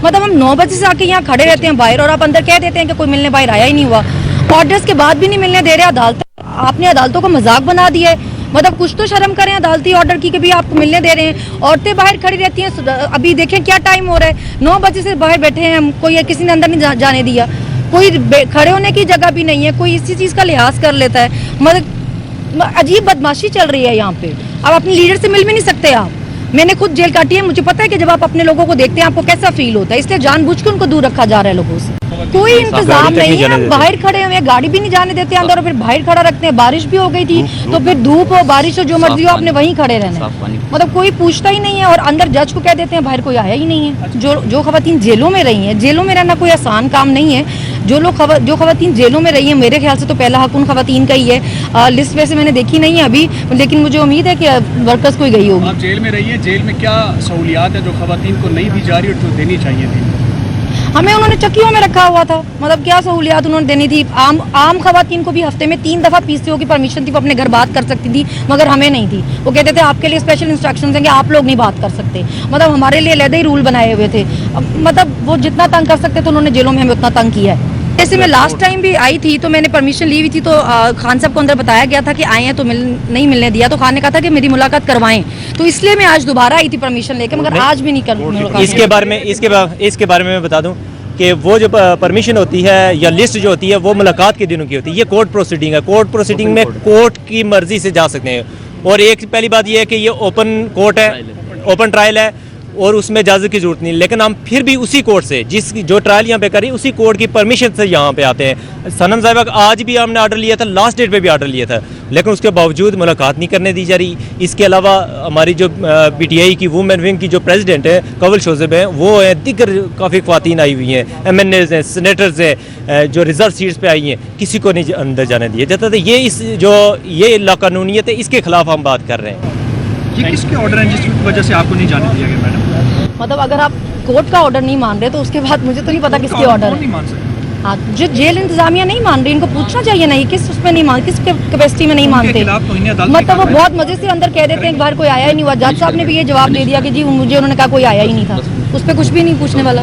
मतलब हम 9 बजे से आके यहाँ खड़े रहते हैं बाहर और आप अंदर कह देते हैं कि कोई मिलने बाहर आया ही नहीं हुआ। ऑर्डर्स के बाद भी नहीं मिलने दे रहे अदालत। आपने अदालतों को मजाक बना दिया है। मतलब कुछ तो शर्म करें अदालती ऑर्डर की कि भी आपको मिलने दे रहे हैं। औरतें बाहर खड़ी रहती हैं। अभी देखें क्या टाइम हो रहा है, 9 बजे से बाहर बैठे हैं हम, कोई किसी ने अंदर नहीं जाने दिया। कोई खड़े होने की जगह भी नहीं है, कोई इसी चीज़ का लिहाज कर लेता है। मतलब अजीब बदमाशी चल रही है यहाँ पे। अब अपने लीडर से मिल भी नहीं सकते आप। मैंने खुद जेल काटी है, मुझे पता है कि जब आप अपने लोगों को देखते हैं आपको कैसा फील होता है, इसलिए जानबूझ के उनको दूर रखा जा रहा है लोगों से। कोई इंतजाम नहीं है, हम बाहर खड़े हुए, गाड़ी भी नहीं जाने देते अंदर और फिर बाहर खड़ा रखते हैं। बारिश भी हो गई थी तो फिर धूप हो बारिश हो जो मर्जी हो आपने वहीं खड़े रहना है। मतलब कोई पूछता ही नहीं है और अंदर जज को कह देते हैं बाहर कोई आया ही नहीं है। जो खवातीन जेलों में रही हैं, जेलों में रहना कोई आसान काम नहीं है। जो खवातीन जेलों में रही है, मेरे ख्याल से तो पहला हक उन खवातीन का ही है। लिस्ट वैसे मैंने देखी नहीं है अभी, लेकिन मुझे उम्मीद है कि वर्कर्स कोई गई होगी। आप जेल में रही है, जेल में क्या सहूलियात है जो खवातीन को नहीं दी जा रही और जो देनी चाहिए थी? हमें उन्होंने चक्कियों में रखा हुआ था। मतलब क्या सहूलियात उन्होंने देनी थी। आम खवातीन को भी हफ्ते में 3 दफा पीसीओ की परमिशन थी, वो अपने घर बात कर सकती थी, मगर हमें नहीं थी। वो कहते थे आपके लिए स्पेशल इंस्ट्रक्शंस हैं कि आप लोग नहीं बात कर सकते। मतलब हमारे लिए अलग ही रूल बनाए हुए थे। मतलब वो जितना तंग कर सकते थे उन्होंने जेलों में हमें उतना तंग किया है। जैसे मैं लास्ट टाइम भी आई थी तो मैंने परमिशन ली हुई थी, तो खान साहब को अंदर बताया गया था कि आए हैं तो नहीं मिलने दिया। तो खान ने कहा था कि मेरी मुलाकात करवाएं, तो इसलिए मैं आज दोबारा आई थी परमिशन लेके, मगर आज भी नहीं कर। इसके बारे में मैं बता दूं कि वो जो परमिशन होती है या लिस्ट जो होती है वो मुलाकात के दिनों की होती है। ये कोर्ट प्रोसीडिंग है। कोर्ट प्रोसीडिंग में कोर्ट की मर्जी से जा सकते हैं। और एक पहली बात ये है कि ये ओपन कोर्ट है, ओपन ट्रायल है और उसमें इजाज़त की जरूरत नहीं। लेकिन हम फिर भी उसी कोर्ट से जो ट्रायल यहाँ पे करी उसी कोर्ट की परमिशन से यहाँ पे आते हैं। सनम साहिबा आज भी हमने ऑर्डर लिया था, लास्ट डेट पे भी ऑर्डर लिया था, लेकिन उसके बावजूद मुलाकात नहीं करने दी जा रही। इसके अलावा हमारी जो PTI की वुमेन विंग की जो प्रेसिडेंट है कंवल शोज़ेब हैं, वो हैं, दिगर काफ़ी ख्वातीन आई हुई हैं, MNAs हैं, सेनेटर्स हैं, जो रिजर्व सीट्स पे आई हैं, किसी को नहीं अंदर जाने दिया जाता। तो ये लाकानूनियत है, इसके खिलाफ हम बात कर रहे हैं। ये किसके ऑर्डर हैं जिसकी वजह से आपको नहीं जाने दिया गया मैडम? मतलब अगर आप कोर्ट का ऑर्डर नहीं मान रहे तो उसके बाद मुझे तो नहीं पता किसके ऑर्डर है। हाँ, जो जेल इंतजामिया नहीं मान रही, इनको पूछना चाहिए नहीं किस उसमें नहीं मान, किस कैपेसिटी में नहीं मानते। मतलब वो बहुत मजे से अंदर कह देते हैं बाहर कोई आया ही नहीं हुआ। जज साहब ने भी ये जवाब दे दिया कि जी मुझे उन्होंने कहा कोई आया ही नहीं था। उस पर कुछ भी नहीं पूछने वाला।